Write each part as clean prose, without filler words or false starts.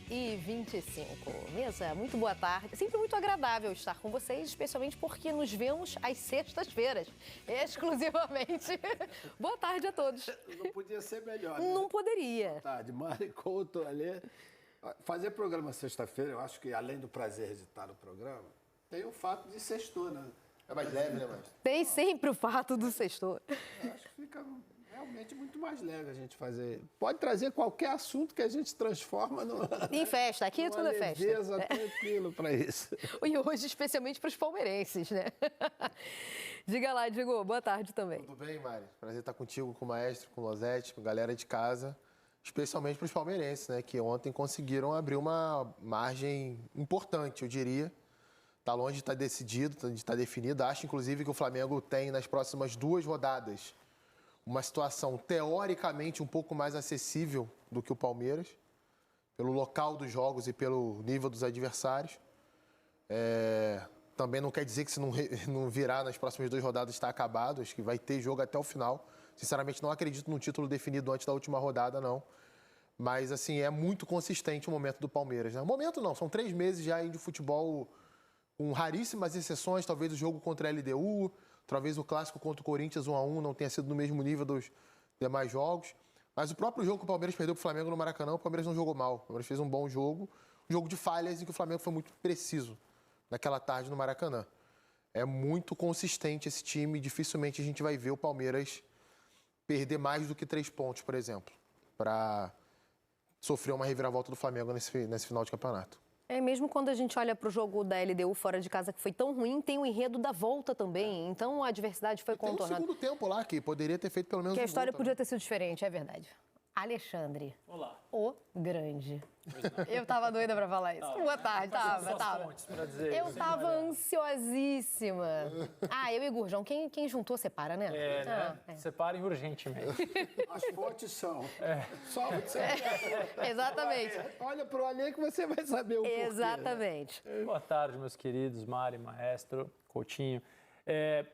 9h25. Mesa, muito boa tarde. É sempre muito agradável estar com vocês, especialmente porque nos vemos às sextas-feiras, exclusivamente. Boa tarde a todos. Não podia ser melhor, né? Não poderia. Boa tarde, Mari Couto, ali. Fazer programa sexta-feira, eu acho que além do prazer de estar no programa, tem o fato de sextou, né? É mais leve, né, Mari? Tem sempre o fato do sextor. Eu acho que fica realmente muito mais leve a gente fazer. Pode trazer qualquer assunto que a gente transforma no... Em festa, aqui tudo é festa. Leveza, tranquilo para isso. E hoje, especialmente para os palmeirenses, né? Diga lá, Diego, boa tarde também. Tudo bem, Mari? Prazer estar contigo, com o maestro, com o Losete, com a galera de casa. Especialmente para os palmeirenses, né? Que ontem conseguiram abrir uma margem importante, eu diria. Está longe de estar decidido, de estar definido. Acho, inclusive, que o Flamengo tem, nas próximas 2 rodadas, uma situação teoricamente um pouco mais acessível do que o Palmeiras, pelo local dos jogos e pelo nível dos adversários. Também não quer dizer que se não virar nas próximas 2 rodadas está acabado. Acho que vai ter jogo até o final. Sinceramente, não acredito num título definido antes da última rodada, não. Mas, assim, é muito consistente o momento do Palmeiras, né? Momento não, são 3 meses já de futebol com raríssimas exceções. Talvez o jogo contra a LDU, talvez o clássico contra o Corinthians 1-1 não tenha sido no mesmo nível dos demais jogos. Mas o próprio jogo que o Palmeiras perdeu para o Flamengo no Maracanã, o Palmeiras não jogou mal. O Palmeiras fez um bom jogo, um jogo de falhas em que o Flamengo foi muito preciso naquela tarde no Maracanã. É muito consistente esse time, dificilmente a gente vai ver o Palmeiras perder mais do que 3 pontos, por exemplo, para sofrer uma reviravolta do Flamengo nesse final de campeonato. Mesmo quando a gente olha para o jogo da LDU fora de casa, que foi tão ruim, tem o enredo da volta também. Então, a adversidade foi contornada. Tem um segundo tempo lá, que poderia ter feito pelo menos que a história gol, podia ter sido diferente, é verdade. Alexandre. Olá. O grande. Eu tava doida pra falar isso. Boa tarde, tava. Eu tava ansiosíssima. Eu e Gurjão, quem juntou, separa, né? Separem urgentemente. As fontes são. Só você. Exatamente. Olha pro alheio que você vai saber o porquê. Exatamente. Boa tarde, meus queridos, Mari, Maestro, Coutinho.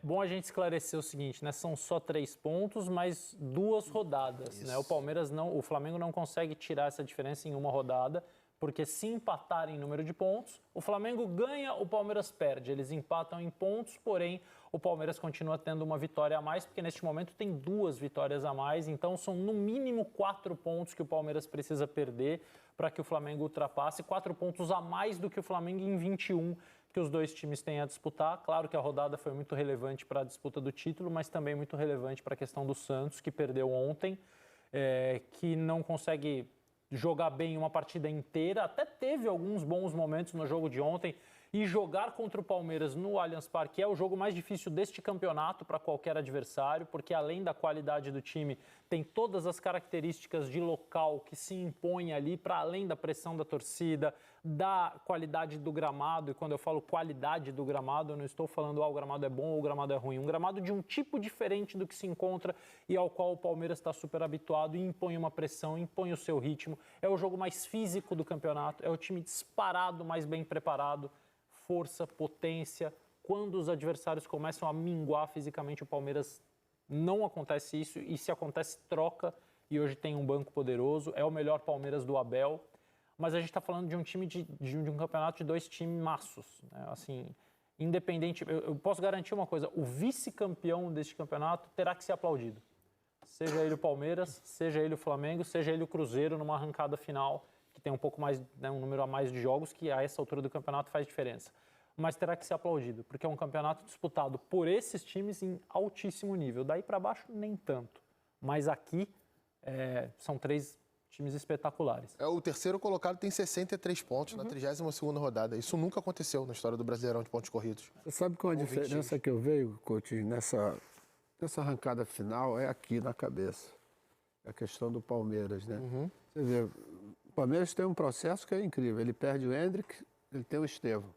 Bom a gente esclarecer o seguinte, né? São só 3 pontos, mas 2 rodadas, né? O Flamengo não consegue tirar essa diferença em uma rodada, porque se empatar em número de pontos, o Flamengo ganha, o Palmeiras perde. Eles empatam em pontos, porém o Palmeiras continua tendo uma vitória a mais, porque neste momento tem 2 vitórias a mais, então são no mínimo 4 pontos que o Palmeiras precisa perder para que o Flamengo ultrapasse, 4 pontos a mais do que o Flamengo em 21 que os 2 times têm a disputar. Claro que a rodada foi muito relevante para a disputa do título, mas também muito relevante para a questão do Santos, que perdeu ontem, que não consegue jogar bem uma partida inteira, até teve alguns bons momentos no jogo de ontem, e jogar contra o Palmeiras no Allianz Parque é o jogo mais difícil deste campeonato para qualquer adversário, porque além da qualidade do time, tem todas as características de local que se impõem ali, para além da pressão da torcida, da qualidade do gramado. E quando eu falo qualidade do gramado, eu não estou falando o gramado é bom ou o gramado é ruim. Um gramado de um tipo diferente do que se encontra e ao qual o Palmeiras está super habituado e impõe uma pressão, impõe o seu ritmo. É o jogo mais físico do campeonato, é o time disparado, mais bem preparado. Força, potência. Quando os adversários começam a minguar fisicamente, o Palmeiras não acontece isso, e se acontece, troca, e hoje tem um banco poderoso, é o melhor Palmeiras do Abel, mas a gente está falando de um time de um campeonato de 2 timaços, né? Assim, independente, eu posso garantir uma coisa, o vice-campeão deste campeonato terá que ser aplaudido, seja ele o Palmeiras, seja ele o Flamengo, seja ele o Cruzeiro numa arrancada final, que tem um pouco mais, né, um número a mais de jogos, que a essa altura do campeonato faz diferença. Mas terá que ser aplaudido, porque é um campeonato disputado por esses times em altíssimo nível. Daí para baixo, nem tanto. Mas aqui são 3 times espetaculares. O terceiro colocado tem 63 pontos na 32ª rodada. Isso nunca aconteceu na história do Brasileirão de pontos corridos. Você sabe qual a diferença que eu vejo, Coutinho, nessa arrancada final é aqui na cabeça. É a questão do Palmeiras, né? Você vê, o Palmeiras tem um processo que é incrível. Ele perde o Hendrick, ele tem o Estevão.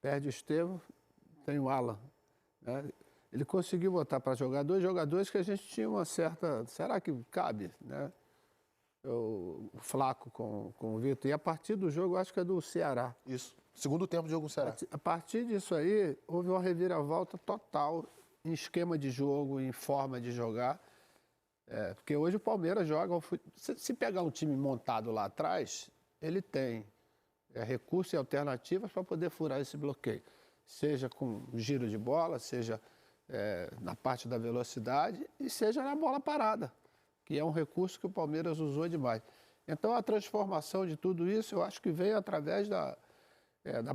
Perde o Estevão, tem o Alan, né? Ele conseguiu botar para jogar 2 jogadores que a gente tinha uma certa... Será que cabe, né? O Flaco com o Vitor. E a partir do jogo, acho que é do Ceará. Isso. Segundo tempo de jogo do Ceará. A partir disso aí, houve uma reviravolta total em esquema de jogo, em forma de jogar. Porque hoje o Palmeiras joga... Se pegar um time montado lá atrás, ele tem recursos e alternativas para poder furar esse bloqueio. Seja com giro de bola, seja na parte da velocidade e seja na bola parada, que é um recurso que o Palmeiras usou demais. Então, a transformação de tudo isso, eu acho que veio através da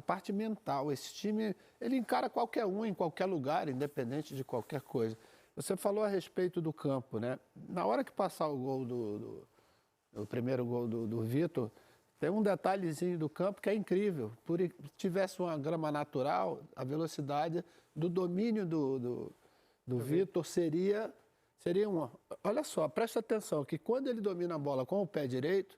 parte mental. Esse time, ele encara qualquer um, em qualquer lugar, independente de qualquer coisa. Você falou a respeito do campo, né? Na hora que passar o gol o primeiro gol do Vitor, tem um detalhezinho do campo que é incrível. Se tivesse uma grama natural, a velocidade do domínio do Vitor seria uma... Olha só, presta atenção, que quando ele domina a bola com o pé direito,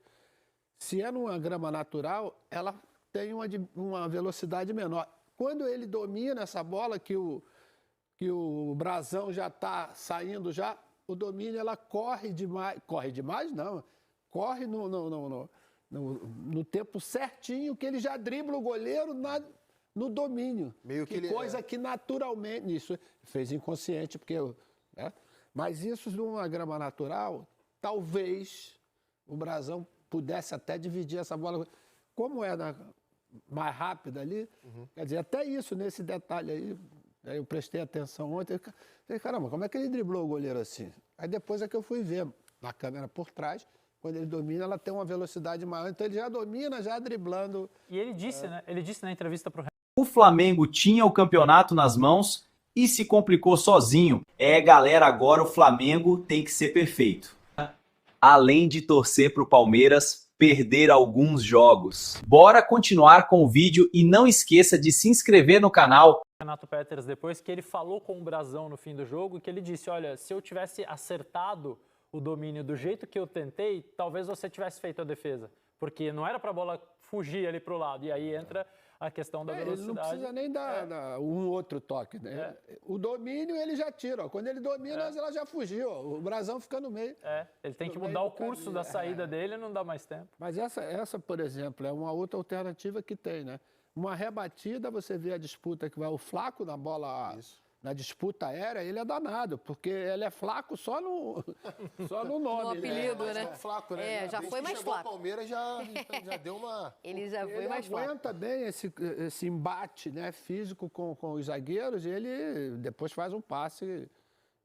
se é numa grama natural, ela tem uma velocidade menor. Quando ele domina essa bola, que o brasão já está saindo já, o domínio, ela corre demais não, corre no tempo certinho, que ele já dribla o goleiro no domínio. Meio que coisa que naturalmente, isso fez inconsciente, porque... Né? Mas isso numa grama natural, talvez o brasão pudesse até dividir essa bola. Como é mais rápida ali, quer dizer, até isso, nesse detalhe aí, eu prestei atenção ontem, eu falei, caramba, como é que ele driblou o goleiro assim? Aí depois é que eu fui ver, na câmera por trás, quando ele domina, ela tem uma velocidade maior, então ele já domina, já driblando. E ele disse, né? Ele disse na entrevista para o Flamengo tinha o campeonato nas mãos e se complicou sozinho. Galera, agora o Flamengo tem que ser perfeito. Além de torcer para o Palmeiras perder alguns jogos. Bora continuar com o vídeo e não esqueça de se inscrever no canal. Renato Peters, depois que ele falou com o brasão no fim do jogo, que ele disse, olha, se eu tivesse acertado o domínio do jeito que eu tentei, talvez você tivesse feito a defesa. Porque não era para a bola fugir ali para o lado. E aí entra a questão da velocidade. Ele não precisa nem dar um outro toque, né? O domínio ele já tira, ó. Quando ele domina, ela já fugiu, ó. O brasão fica no meio. Ele tem que mudar o curso da saída dele e não dá mais tempo. Mas essa, por exemplo, é uma outra alternativa que tem, né? Uma rebatida, você vê a disputa que vai o Flaco na bola... Isso. Na disputa aérea, ele é danado, porque ele é flaco só no nome. No apelido, né? Flaco, né? Já foi mais flaco. O Palmeiras já deu uma... Ele já foi mais flaco. Ele aguenta bem esse embate, né, físico com os zagueiros e ele depois faz um passe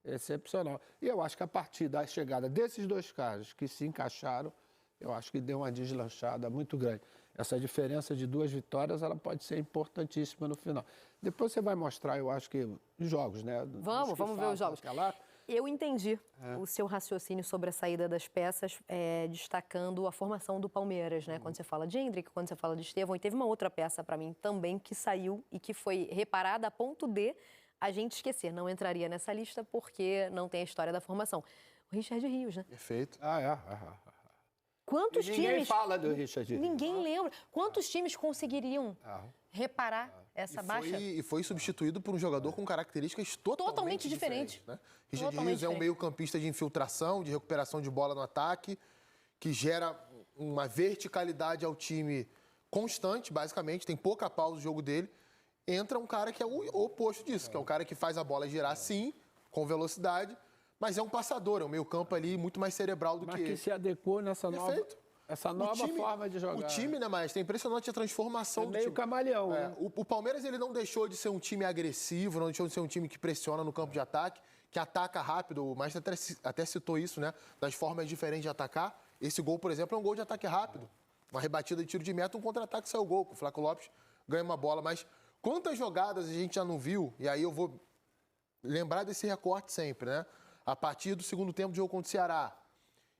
excepcional. E eu acho que a partir da chegada desses dois caras que se encaixaram, eu acho que deu uma deslanchada muito grande. Essa diferença de 2 vitórias, ela pode ser importantíssima no final. Depois você vai mostrar, eu acho que, os jogos, né? Vamos ver os jogos. Eu entendi o seu raciocínio sobre a saída das peças, destacando a formação do Palmeiras, né? Quando você fala de Hendrick, quando você fala de Estevão. E teve uma outra peça para mim também que saiu e que foi reparada a ponto de a gente esquecer. Não entraria nessa lista porque não tem a história da formação. O Richard Rios, né? Perfeito. Quantos ninguém times... fala do Richard Rios. Ninguém lembra. Quantos times conseguiriam reparar essa baixa? E foi substituído por um jogador com características totalmente diferentes. Né? Richard Rios é um meio-campista de infiltração, de recuperação de bola no ataque, que gera uma verticalidade ao time constante, basicamente, tem pouca pausa no jogo dele. Entra um cara que é o oposto disso, que é um cara que faz a bola girar sim, com velocidade, mas é um passador, é um meio-campo ali muito mais cerebral do que ele. Mas que se adequou nessa nova forma de jogar. O time, né, Maestro? É impressionante a transformação do time. Meio camaleão, né? O Palmeiras, ele não deixou de ser um time agressivo, não deixou de ser um time que pressiona no campo de ataque, que ataca rápido. O Maestro até citou isso, né? Das formas diferentes de atacar. Esse gol, por exemplo, é um gol de ataque rápido. Uma rebatida de tiro de meta, um contra-ataque saiu o gol. O Flaco Lopes ganha uma bola. Mas quantas jogadas a gente já não viu? E aí eu vou lembrar desse recorte sempre, né? A partir do segundo tempo de jogo contra o Ceará,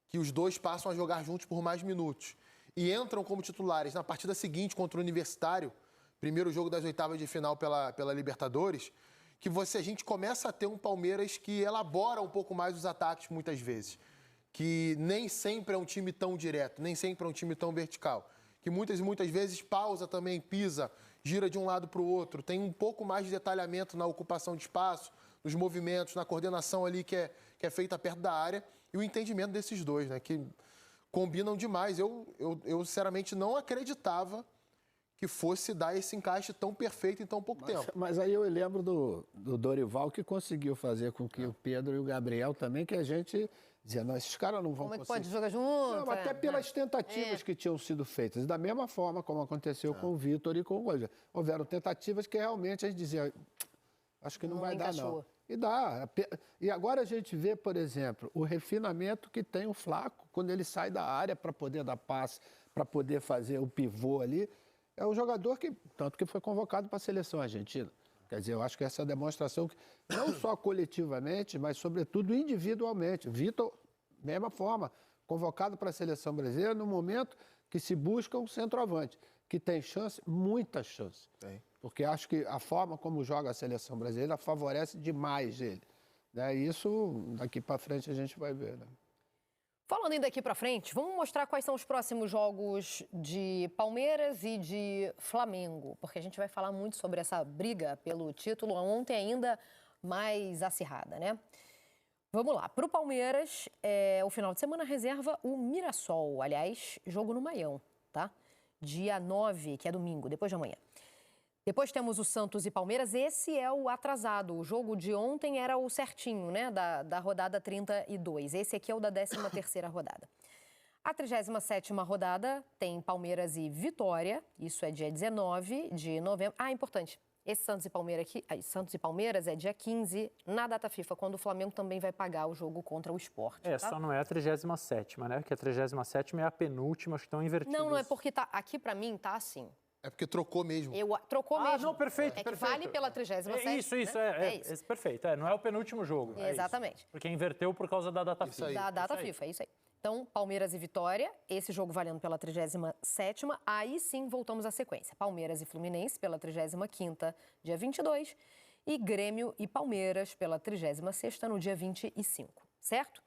que os dois passam a jogar juntos por mais minutos e entram como titulares na partida seguinte contra o Universitário, primeiro jogo das oitavas de final pela Libertadores, que a gente começa a ter um Palmeiras que elabora um pouco mais os ataques muitas vezes, que nem sempre é um time tão direto, nem sempre é um time tão vertical, que muitas e muitas vezes pausa também, pisa, gira de um lado para o outro, tem um pouco mais de detalhamento na ocupação de espaço, nos movimentos, na coordenação ali que é feita perto da área e o entendimento desses dois, né, que combinam demais. Eu sinceramente não acreditava que fosse dar esse encaixe tão perfeito em tão pouco tempo. Mas aí eu lembro do Dorival, que conseguiu fazer com que o Pedro e o Gabriel também, que a gente Dizia, não, esses caras não vão Como é que conseguir. pode jogar junto? Não, até pelas tentativas que tinham sido feitas. Da mesma forma como aconteceu com o Vitor e com o Roger. Houveram tentativas que realmente a gente dizia, acho que não vai dar, não. E dá. E agora a gente vê, por exemplo, o refinamento que tem o Flaco, quando ele sai da área para poder dar passe, para poder fazer o pivô ali. É um jogador que, tanto que foi convocado para a seleção argentina. Quer dizer, eu acho que essa é a demonstração, que, não só coletivamente, mas sobretudo individualmente. Vitor, mesma forma, convocado para a seleção brasileira no momento que se busca um centroavante, que tem chance, muita chance. Tem. Porque acho que a forma como joga a seleção brasileira favorece demais ele. Né? E isso, daqui para frente, a gente vai ver. Né? Falando ainda daqui para frente, vamos mostrar quais são os próximos jogos de Palmeiras e de Flamengo, porque a gente vai falar muito sobre essa briga pelo título, ontem ainda mais acirrada, né? Vamos lá, para o Palmeiras, o final de semana reserva o Mirassol, aliás, jogo no Maião, tá? Dia 9, que é domingo, depois de amanhã. Depois temos o Santos e Palmeiras, esse é o atrasado. O jogo de ontem era o certinho, né, da rodada 32. Esse aqui é o da 13ª rodada. A 37ª rodada tem Palmeiras e Vitória, isso é dia 19 de novembro. Ah, importante, esse Santos e Palmeiras é dia 15, na data FIFA, quando o Flamengo também vai pagar o jogo contra o Sport. Tá? Só não é a 37ª, né, porque a 37ª é a penúltima, acho que estão invertidos. Não é porque tá, aqui pra mim tá assim. É porque trocou mesmo. Trocou mesmo. Não, perfeito, que perfeito. vale pela 37ª. Isso, né? Isso. Perfeito. Não é o penúltimo jogo. Exatamente. Porque inverteu por causa da data FIFA. Da data FIFA, é isso aí. Então, Palmeiras e Vitória, esse jogo valendo pela 37ª. Aí sim, voltamos à sequência. Palmeiras e Fluminense pela 35ª, dia 22. E Grêmio e Palmeiras pela 36ª, no dia 25, certo?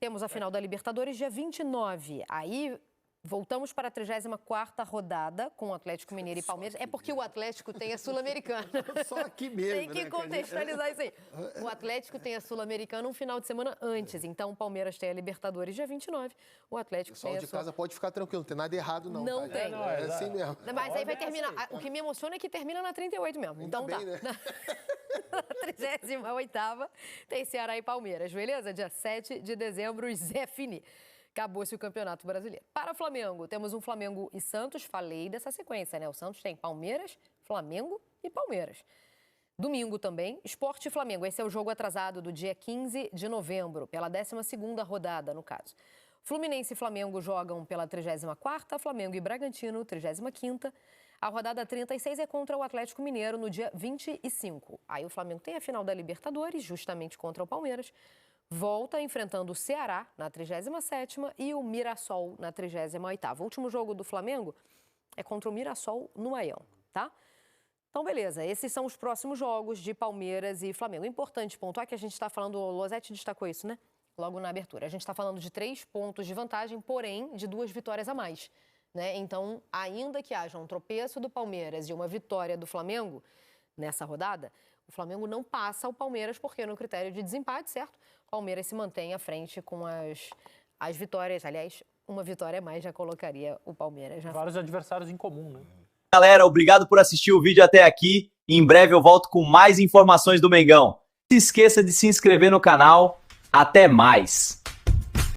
Temos a final da Libertadores, dia 29. Aí voltamos para a 34ª rodada com o Atlético Mineiro e Palmeiras. É porque o Atlético tem a Sul-Americana. Só aqui mesmo, tem que contextualizar isso aí. O Atlético tem a Sul-Americana um final de semana antes. Então, o Palmeiras tem a Libertadores dia 29. O Atlético tem a de casa pode ficar tranquilo, não tem nada errado, não. Não tem. É assim mesmo. Mas aí vai terminar. O que me emociona é que termina na 38 mesmo. Então tá. Né? Na 38ª tem Ceará e Palmeiras, beleza? Dia 7 de dezembro, Zé Fini. Acabou-se o Campeonato Brasileiro. Para o Flamengo, temos um Flamengo e Santos. Falei dessa sequência, né? O Santos tem Palmeiras, Flamengo e Palmeiras. Domingo também, Sport e Flamengo. Esse é o jogo atrasado do dia 15 de novembro, pela 12ª rodada, no caso. Fluminense e Flamengo jogam pela 34ª, Flamengo e Bragantino, 35ª. A rodada 36 é contra o Atlético Mineiro no dia 25. Aí o Flamengo tem a final da Libertadores, justamente contra o Palmeiras. Volta enfrentando o Ceará na 37ª e o Mirassol na 38ª. O último jogo do Flamengo é contra o Mirassol no Maião, tá? Então, beleza. Esses são os próximos jogos de Palmeiras e Flamengo. Importante pontuar que a gente está falando, o Losetti destacou isso, né? Logo na abertura. A gente está falando de 3 pontos de vantagem, porém de 2 vitórias a mais, né? Então, ainda que haja um tropeço do Palmeiras e uma vitória do Flamengo nessa rodada, o Flamengo não passa o Palmeiras porque no critério de desempate, certo? O Palmeiras se mantém à frente com as vitórias. Aliás, uma vitória a mais já colocaria o Palmeiras. Vários adversários em comum, né? Galera, obrigado por assistir o vídeo até aqui. Em breve eu volto com mais informações do Mengão. Não se esqueça de se inscrever no canal. Até mais!